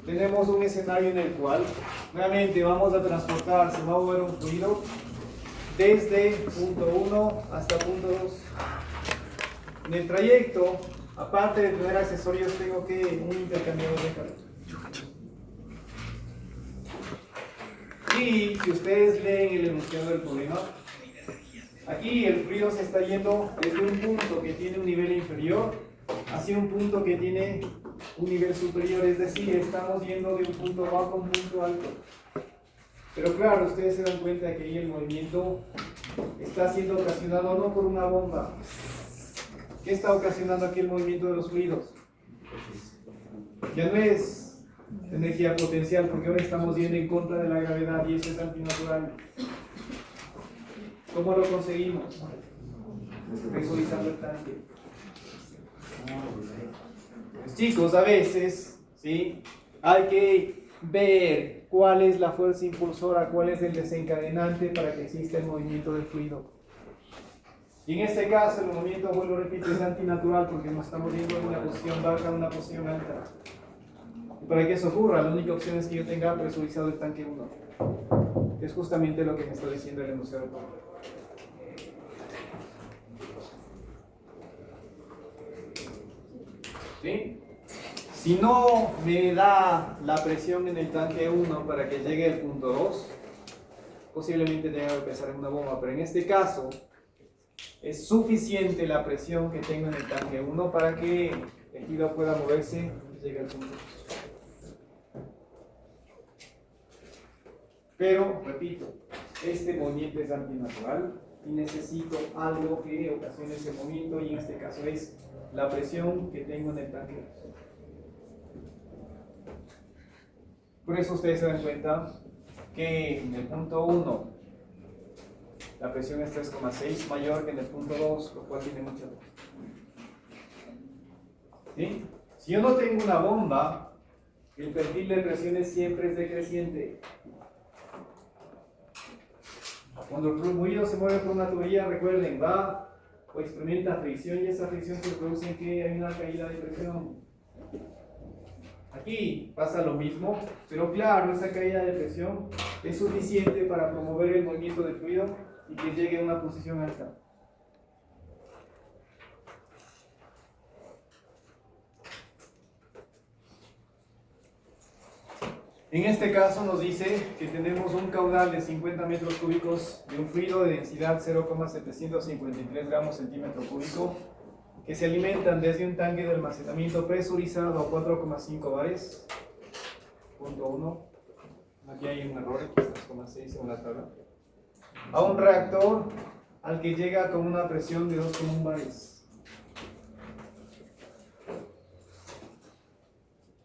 tenemos un escenario en el cual nuevamente vamos a transportar, se va a mover un fluido desde punto 1 hasta punto 2. En el trayecto, aparte de tener accesorios, tengo que un intercambiador de calor. Y si ustedes leen el enunciado del problema, aquí el fluido se está yendo desde un punto que tiene un nivel inferior hacia un punto que tiene un nivel superior, es decir, estamos yendo de un punto bajo a un punto alto. Pero claro, ustedes se dan cuenta que ahí el movimiento está siendo ocasionado no por una bomba. ¿Qué está ocasionando aquí el movimiento de los fluidos? Ya no es energía potencial, porque ahora estamos yendo en contra de la gravedad y eso es antinatural. ¿Cómo lo conseguimos? Presurizando el tanque. Pues chicos, a veces, ¿sí?, hay que ver cuál es la fuerza impulsora, cuál es el desencadenante para que exista el movimiento del fluido. Y en este caso el movimiento, vuelvo a repetir, es antinatural porque nos estamos yendo de una posición baja a una posición alta. Y para que eso ocurra, la única opción es que yo tenga presurizado el tanque 1, que es justamente lo que me está diciendo el enunciado. ¿Sí? Si no me da la presión en el tanque 1 para que llegue al punto 2, posiblemente tenga que empezar en una bomba, pero en este caso es suficiente la presión que tengo en el tanque 1 para que el fluido pueda moverse y llegue al punto 2. Pero, repito, este movimiento es antinatural y necesito algo que ocasione ese movimiento, y en este caso es la presión que tengo en el tanque. Por eso ustedes se dan cuenta que en el punto 1 la presión es 3,6 mayor que en el punto 2, lo cual tiene mucha lógica. ¿Sí? Si yo no tengo una bomba, el perfil de presiones siempre es decreciente. Cuando el fluido se mueve por una tubería, recuerden, va o experimenta fricción, y esa fricción se produce en que hay una caída de presión. Aquí pasa lo mismo, pero claro, esa caída de presión es suficiente para promover el movimiento del fluido y que llegue a una posición alta. En este caso nos dice que tenemos un caudal de 50 metros cúbicos de un fluido de densidad 0,753 gramos centímetro cúbico, que se alimentan desde un tanque de almacenamiento presurizado a 4,5 bares, punto 1, aquí hay un error, aquí está 3,6 según la tabla, a un reactor al que llega con una presión de 2,1 bares.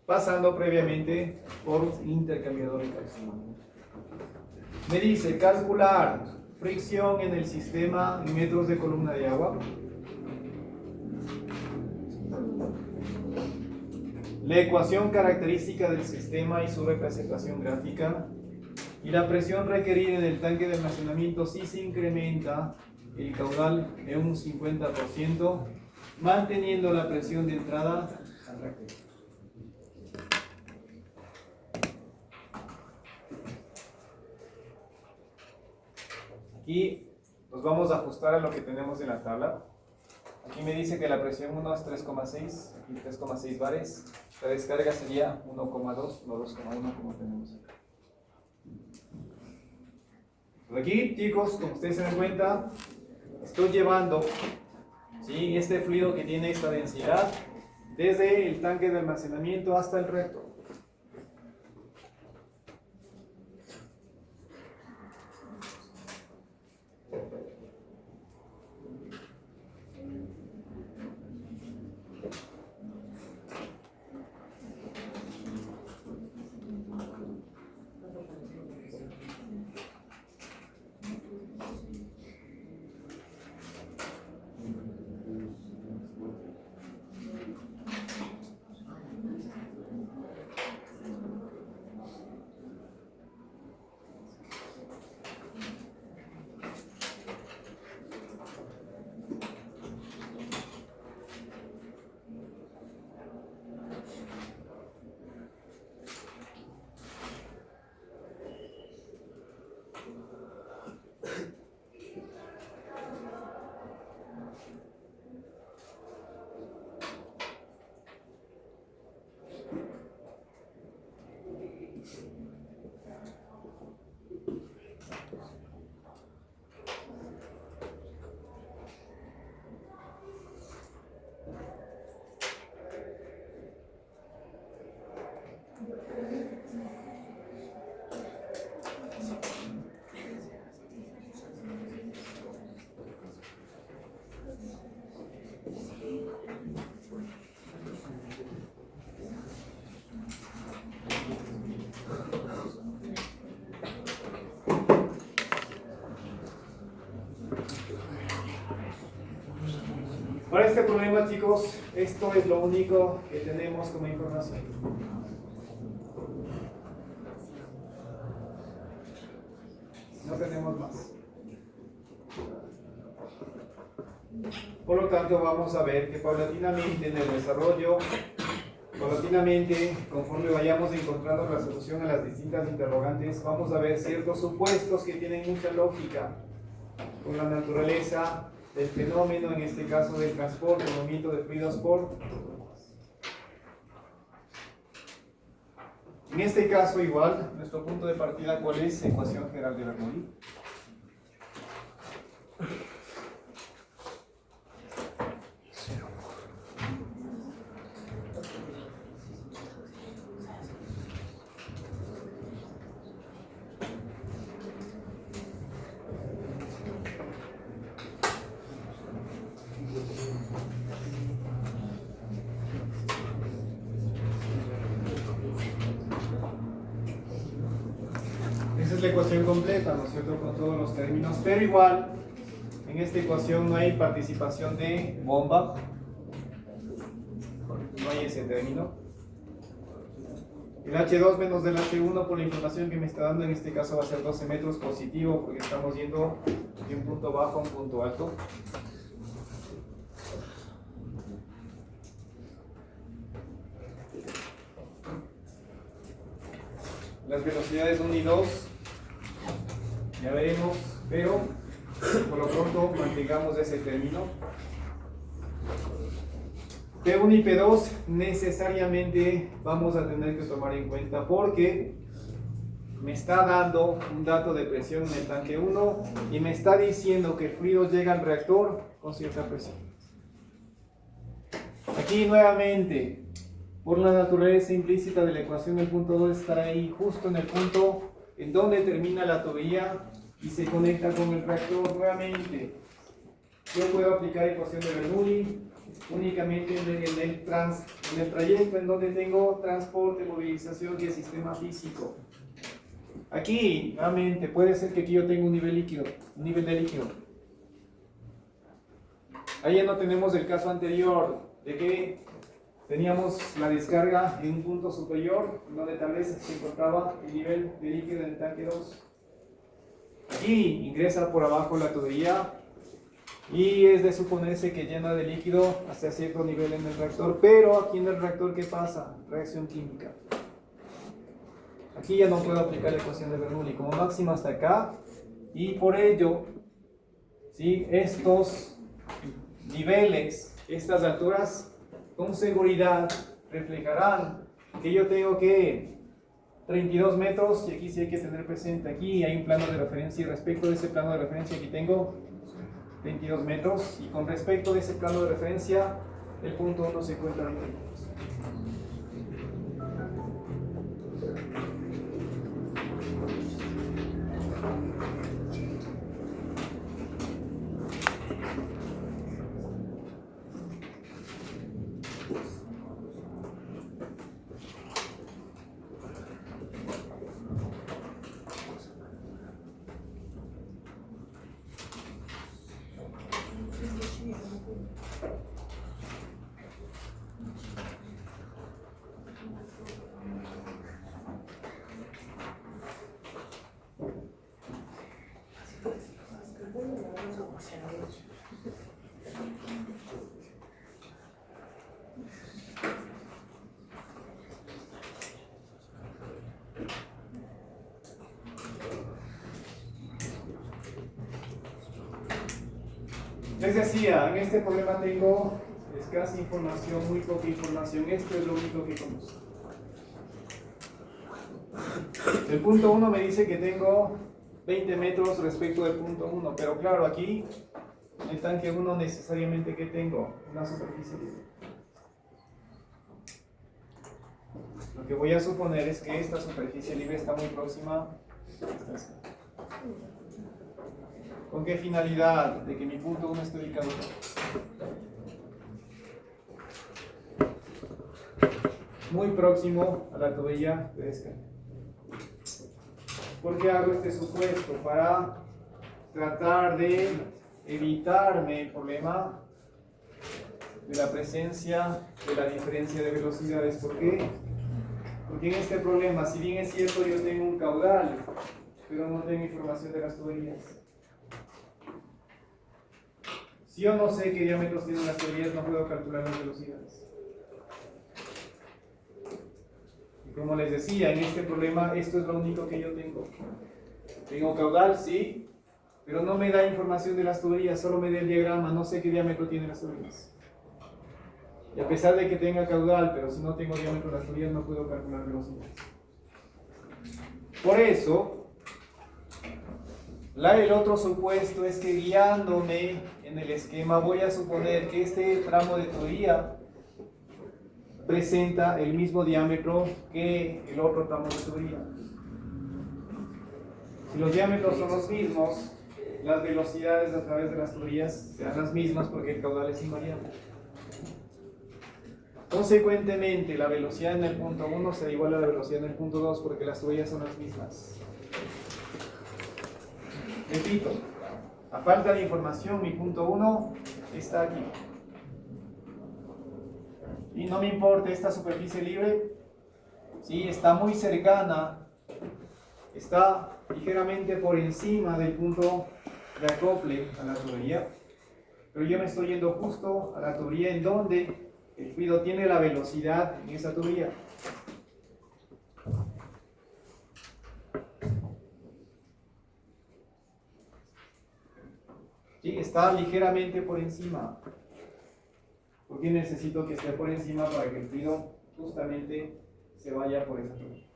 Pasando previamente por un intercambiador de calcio. Me dice calcular fricción en el sistema en metros de columna de agua. La ecuación característica del sistema y su representación gráfica. Y la presión requerida en el tanque de almacenamiento si se incrementa el caudal de un 50%, manteniendo la presión de entrada al reactor. Aquí nos vamos a ajustar a lo que tenemos en la tabla. Aquí me dice que la presión 1 es 3,6, aquí 3,6 bares. La descarga sería 1,2, no 2,1 como tenemos acá. Pues aquí, chicos, como ustedes se dan cuenta, estoy llevando, ¿sí?, este fluido que tiene esta densidad desde el tanque de almacenamiento hasta el reactor. este problema, chicos, esto es lo único que tenemos como información. No tenemos más. Por lo tanto, vamos a ver que paulatinamente en el desarrollo, conforme vayamos encontrando la solución a las distintas interrogantes, vamos a ver ciertos supuestos que tienen mucha lógica con la naturaleza del fenómeno, en este caso del transporte, el movimiento de fluidos por. En este caso igual, nuestro punto de partida, ¿cuál es? Ecuación general de Bernoulli. Esa es la ecuación completa, ¿no es cierto? Con todos los términos, pero igual en esta ecuación no hay participación de bomba, no hay ese término. El H2 menos del H1, por la información que me está dando, en este caso va a ser 12 metros positivo, porque estamos yendo de un punto bajo a un punto alto. Las velocidades 1 y 2 ya veremos, pero por lo pronto mantengamos ese término. P1 y P2 necesariamente vamos a tener que tomar en cuenta porque me está dando un dato de presión en el tanque 1 y me está diciendo que el fluido llega al reactor con cierta presión. Aquí nuevamente, por la naturaleza implícita de la ecuación, el punto 2 estará ahí justo en el punto en donde termina la tubería y se conecta con el reactor nuevamente. Yo puedo aplicar ecuación de Bernoulli únicamente en el trayecto en donde tengo transporte, movilización y el sistema físico. Aquí, nuevamente, puede ser que aquí yo tenga un nivel líquido, un nivel de líquido. Ahí ya no tenemos el caso anterior de que teníamos la descarga en un punto superior, donde tal vez se encontraba el nivel de líquido en el tanque 2. Aquí ingresa por abajo la tubería y es de suponerse que llena de líquido hasta cierto nivel en el reactor, pero aquí en el reactor, ¿qué pasa? Reacción química. Aquí ya no puedo aplicar la ecuación de Bernoulli, como máximo hasta acá, y por ello, ¿sí? Estos niveles, estas alturas, con seguridad reflejarán que yo tengo que 32 metros, y aquí sí hay que tener presente, aquí hay un plano de referencia, y respecto de ese plano de referencia aquí tengo 22 metros, y con respecto de ese plano de referencia, el punto 1 se encuentra a 20 metros. Les decía, en este problema tengo escasa información, muy poca información. Esto es lo único que conozco. El punto 1 me dice que tengo 20 metros respecto del punto 1, pero claro, aquí en el tanque 1 necesariamente que tengo una superficie libre. Lo que voy a suponer es que esta superficie libre está muy próxima a esta. ¿Con qué finalidad? De que mi punto 1 esté ubicado. Muy próximo a la tubería de descarga. ¿Por qué hago este supuesto? Para tratar de evitarme el problema de la presencia de la diferencia de velocidades. ¿Por qué? Porque en este problema, si bien es cierto yo tengo un caudal, pero no tengo información de las tuberías. Si yo no sé qué diámetros tienen las tuberías, no puedo calcular las velocidades. Y como les decía, en este problema esto es lo único que yo tengo. Tengo caudal, sí, pero no me da información de las tuberías, solo me da el diagrama, no sé qué diámetro tienen las tuberías. Y a pesar de que tenga caudal, pero si no tengo diámetro de las tuberías, no puedo calcular velocidades. Por eso, el otro supuesto es que guiándome en el esquema voy a suponer que este tramo de tubería presenta el mismo diámetro que el otro tramo de tubería. Si los diámetros son los mismos, las velocidades a través de las tuberías serán las mismas porque el caudal es invariable. Consecuentemente, la velocidad en el punto 1 será igual a la velocidad en el punto 2 porque las tuberías son las mismas. Repito, a falta de información, mi punto 1 está aquí. Y no me importa esta superficie libre, sí, está muy cercana, está ligeramente por encima del punto de acople a la tubería, pero yo me estoy yendo justo a la tubería en donde el fluido tiene la velocidad en esa tubería. Sí, está ligeramente por encima. Porque necesito que esté por encima para que el fluido justamente se vaya por esa tubería.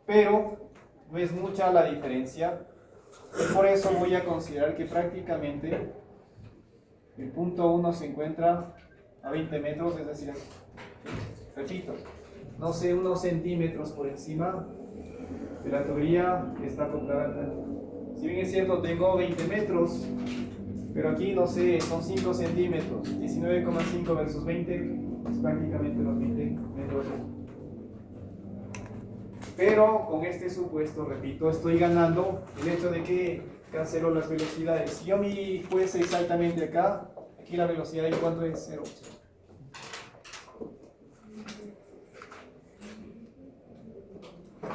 Pero no es mucha la diferencia. Y por eso voy a considerar que prácticamente el punto 1 se encuentra a 20 metros, es decir, repito, no sé, unos centímetros por encima de la tubería que está acoplada. Si bien es cierto, tengo 20 metros, pero aquí, no sé, son 5 centímetros. 19,5 versus 20 es prácticamente los 20 metros. Pero con este supuesto, repito, estoy ganando el hecho de que cancelo las velocidades. Si yo me fuese exactamente acá, aquí la velocidad en cuanto es 0.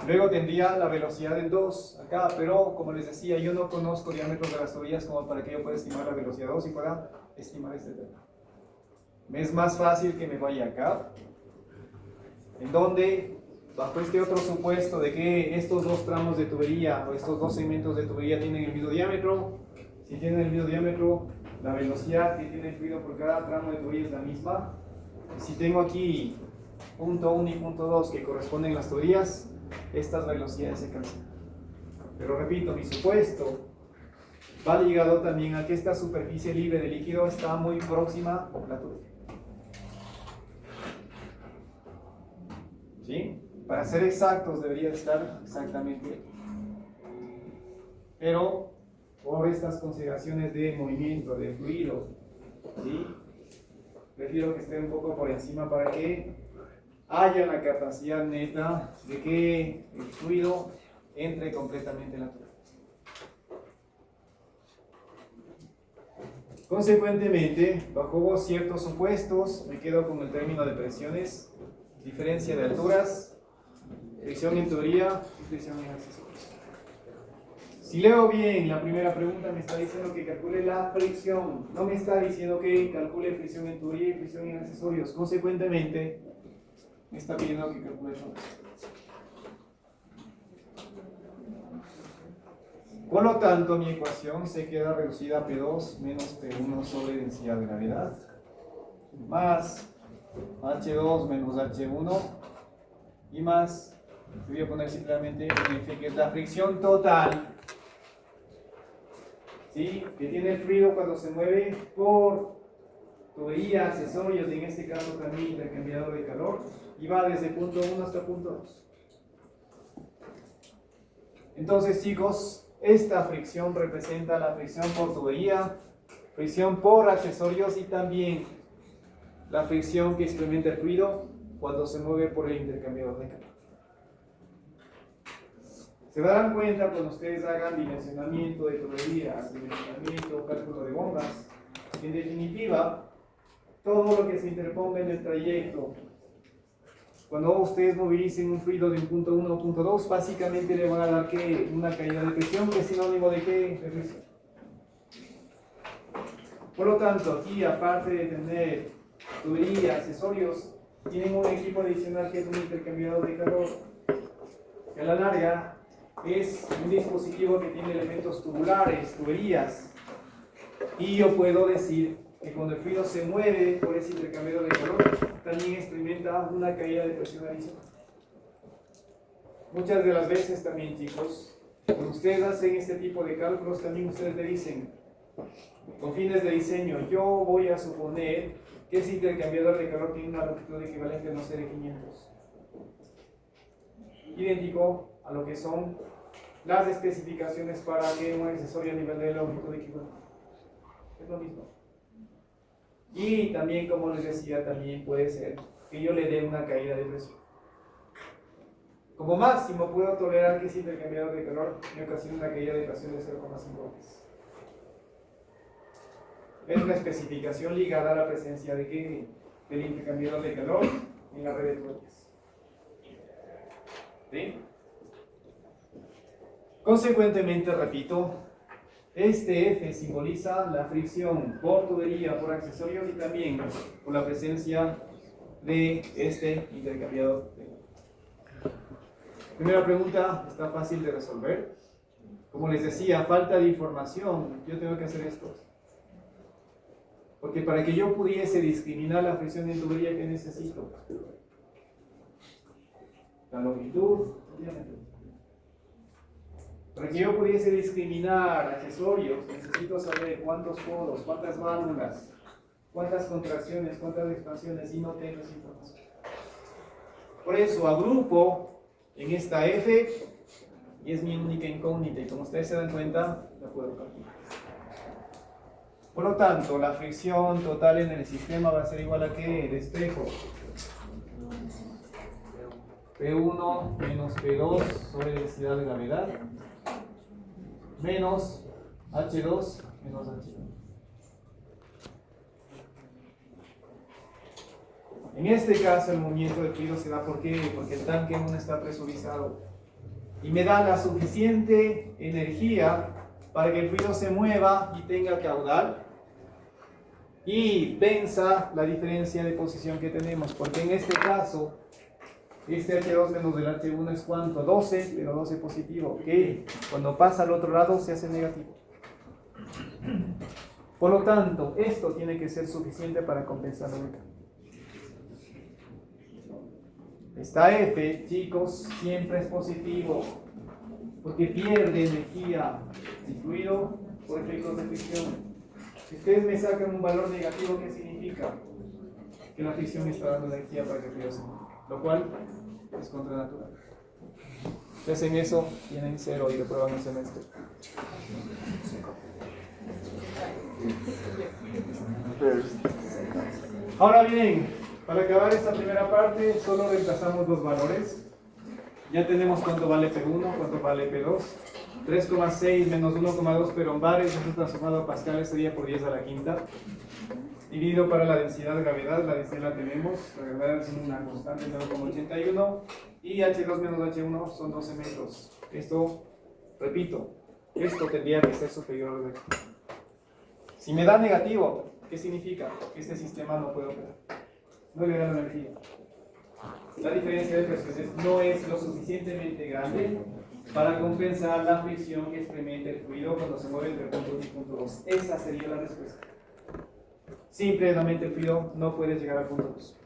Luego tendría la velocidad en 2 acá, pero como les decía, yo no conozco diámetros de las tuberías como para que yo pueda estimar la velocidad 2 y pueda estimar este tema. Me es más fácil que me vaya acá, en donde, bajo este otro supuesto de que estos dos tramos de tubería o estos dos segmentos de tubería tienen el mismo diámetro, si tienen el mismo diámetro, la velocidad que tiene el fluido por cada tramo de tubería es la misma. Y si tengo aquí punto 1 y punto 2 que corresponden a las tuberías, estas velocidades se cancelan. Pero repito, mi supuesto va ligado también a que esta superficie libre de líquido está muy próxima a la tubería. ¿Sí? Para ser exactos debería estar exactamente. Pero por estas consideraciones de movimiento, de fluido, ¿sí? Prefiero que esté un poco por encima para que haya la capacidad neta de que el fluido entre completamente en la tubería. Consecuentemente, bajo ciertos supuestos, me quedo con el término de presiones, diferencia de alturas, fricción en teoría y fricción en accesorios. Si leo bien, la primera pregunta me está diciendo que calcule la fricción, no me está diciendo que calcule fricción en teoría y fricción en accesorios. Consecuentemente, me está pidiendo que calcule todo esto. Por lo tanto, mi ecuación se queda reducida a P2 menos P1 sobre densidad de gravedad, más H2 menos H1 y más, voy a poner simplemente F, que es la fricción total, ¿sí?, que tiene el fluido cuando se mueve por tubería, accesorios, y en este caso también intercambiador de calor, y va desde punto 1 hasta punto 2. Entonces, chicos, esta fricción representa la fricción por tubería, fricción por accesorios y también la fricción que experimenta el fluido cuando se mueve por el intercambiador de calor. Se darán cuenta cuando ustedes hagan dimensionamiento de tuberías, dimensionamiento, cálculo de bombas, En definitiva, todo lo que se interponga en el trayecto, cuando ustedes movilicen un fluido de un punto 1 a punto 2, básicamente le van a dar ¿qué? Una caída de presión, que es sinónimo de ¿qué? De presión. Por lo tanto, aquí, aparte de tener tubería, accesorios, tienen un equipo adicional que es un intercambiador de calor, que a la larga es un dispositivo que tiene elementos tubulares, tuberías, y yo puedo decir que cuando el fluido se mueve por ese intercambiador de calor, también experimenta una caída de presión adicional. Muchas de las veces también, chicos, cuando ustedes hacen este tipo de cálculos, también ustedes le dicen, con fines de diseño, yo voy a suponer que ese intercambiador de calor tiene una longitud equivalente a no sé de 500. Idéntico a lo que son las especificaciones para que un accesorio a nivel de longitud equivalente. Es lo mismo. Y también, como les decía, también puede ser que yo le dé una caída de presión. Como máximo puedo tolerar que ese intercambiador de calor me ocasione una caída de presión de 0,5 veces. Es una especificación ligada a la presencia de ¿qué? Del intercambiador de calor en la red de tuberías. ¿Sí? Consecuentemente, repito, este F simboliza la fricción por tubería, por accesorios y también por la presencia de este intercambiador de calor. Primera pregunta, está fácil de resolver. Como les decía, falta de información. Yo tengo que hacer esto. Porque para que yo pudiese discriminar la fricción en tubería, ¿qué necesito? La longitud, obviamente. Para que yo pudiese discriminar accesorios, necesito saber cuántos poros, cuántas válvulas, cuántas contracciones, cuántas expansiones, y no tengo esa información. Por eso agrupo en esta F, y es mi única incógnita, y como ustedes se dan cuenta, la puedo calcular. Por lo tanto, la fricción total en el sistema va a ser igual a ¿qué? De espejo. P1 menos P2 sobre densidad de gravedad menos H2 menos H1. En este caso el movimiento de fluido se da ¿por qué? Porque el tanque no está presurizado y me da la suficiente energía para que el fluido se mueva y tenga caudal y venza la diferencia de posición que tenemos, porque en este caso este H2 menos el H1 es ¿cuánto? 12, pero 12 positivo, que cuando pasa al otro lado se hace negativo. Por lo tanto, esto tiene que ser suficiente para compensar la vuelta. Esta F, chicos, siempre es positivo, porque pierde energía el fluido por efectos de fricción. Si ustedes me sacan un valor negativo, ¿qué significa? Que la fricción está dando energía para que el fluido se mueva, lo cual es contranatural. Si hacen eso, tienen 0 y reprueban el semestre. Ahora bien, para acabar esta primera parte, solo reemplazamos los valores. Ya tenemos cuánto vale P1, cuánto vale P2. 3,6 menos 1,2 perombares, eso transformado a pascales sería por 10 a la quinta. Dividido para la densidad de gravedad, la densidad la tenemos, la gravedad es una constante de 0,81 y H2 menos H1 son 12 metros. Esto, repito, esto tendría que ser superior al resto. Si me da negativo, ¿qué significa? Que este sistema no puede operar. No le da la energía. La diferencia de presiones no es lo suficientemente grande para compensar la fricción que experimenta el fluido cuando se mueve entre punto 1 y punto 2. Esa sería la respuesta. Simplemente el fluido no puede llegar al punto 2.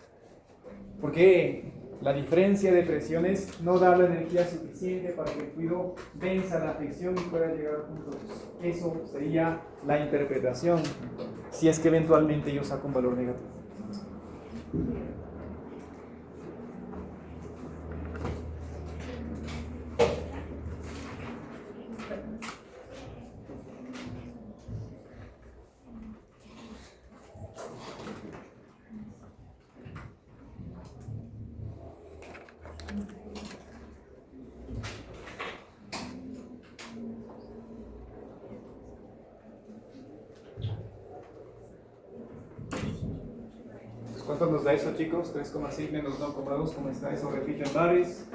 Porque la diferencia de presiones no da la energía suficiente para que el fluido venza la fricción y pueda llegar al punto 2. Eso sería la interpretación, si es que eventualmente yo saco un valor negativo. ¿Cuánto nos da eso, chicos? 3,6 menos 1,2, ¿cómo está? Eso repite en bares.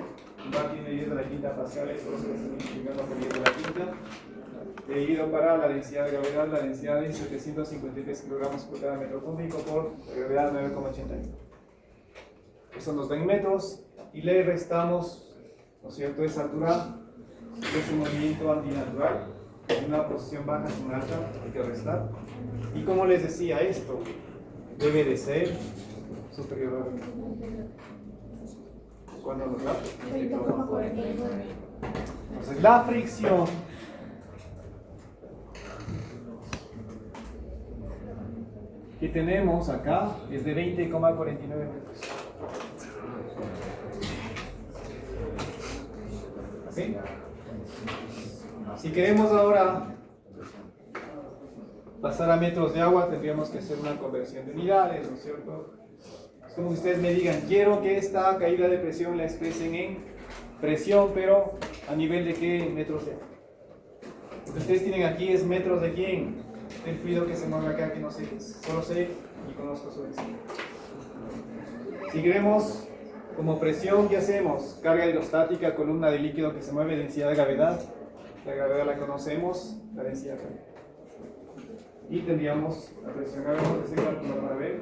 Un bar tiene 10 de la quinta pascal, eso se está multiplicando por 10 de la quinta. Dividido para la densidad de gravedad, la densidad es 753 kilogramos por cada metro cúbico por la gravedad 9,81. Eso nos da en metros y le restamos, ¿no es cierto?, esa altura, es un movimiento antinatural, en una posición baja es una alta, hay que restar. Y como les decía, esto debe de ser superior a 20. ¿Cuándo nos da? Entonces la fricción que tenemos acá es de 20,49 metros. ¿Sí? Si queremos ahora pasar a metros de agua, tendríamos que hacer una conversión de unidades, ¿no es cierto? Es como que ustedes me digan, quiero que esta caída de presión la expresen en presión, pero ¿a nivel de qué metros de agua? Lo que ustedes tienen aquí es metros de quién, el fluido que se mueve acá, que no sé, solo sé y conozco su densidad. Si queremos como presión, ¿qué hacemos? Carga hidrostática, columna de líquido que se mueve, densidad de gravedad. La gravedad la conocemos, la densidad también. Y tendríamos la presión. A ver, ese cálculo para ver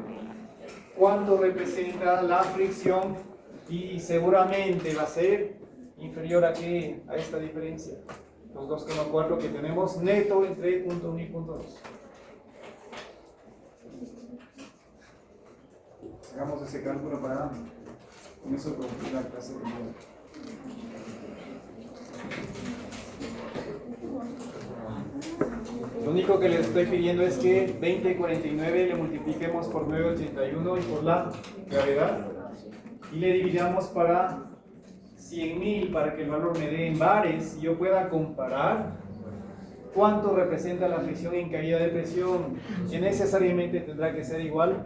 cuánto representa la fricción y seguramente va a ser inferior a qué, a esta diferencia, los 2,4 que tenemos neto entre punto 1 y punto 2. Hagamos ese cálculo para con eso concluir la clase de hoy. Lo único que les estoy pidiendo es que 20,49 le multipliquemos por 9,81 y por la gravedad y le dividamos para 100.000 para que el valor me dé en bares y yo pueda comparar cuánto representa la fricción en caída de presión, que necesariamente tendrá que ser igual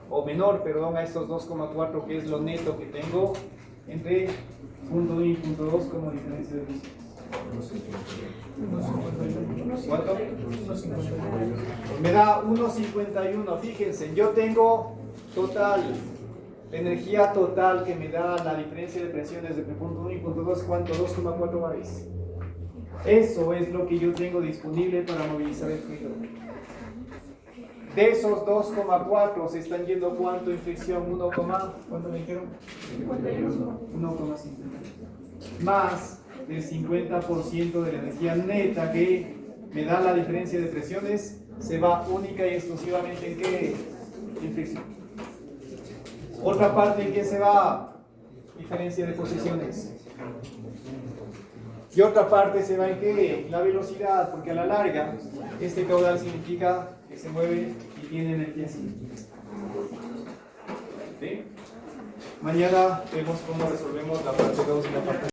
o menor, perdón, a estos 2,4 que es lo neto que tengo entre punto 1 y punto 2 como diferencia de presión. ¿Cuánto? Me da 1,51. Fíjense, yo tengo total, la energía total que me da la diferencia de presiones entre punto 1 y punto 2, ¿cuánto? 2,4 bares. Eso es lo que yo tengo disponible para movilizar el fluido. De esos 2,4 se están yendo ¿cuánto en fricción? 1, ¿cuánto me dijeron? 1,50. Más del 50% de la energía neta que me da la diferencia de presiones se va única y exclusivamente en qué? En fricción. Otra parte en qué se va, diferencia de posiciones. Y otra parte se va en qué? La velocidad, porque a la larga este caudal significa que se mueve y tiene energía cinética. ¿Sí? Mañana vemos cómo resolvemos la parte 2 y la parte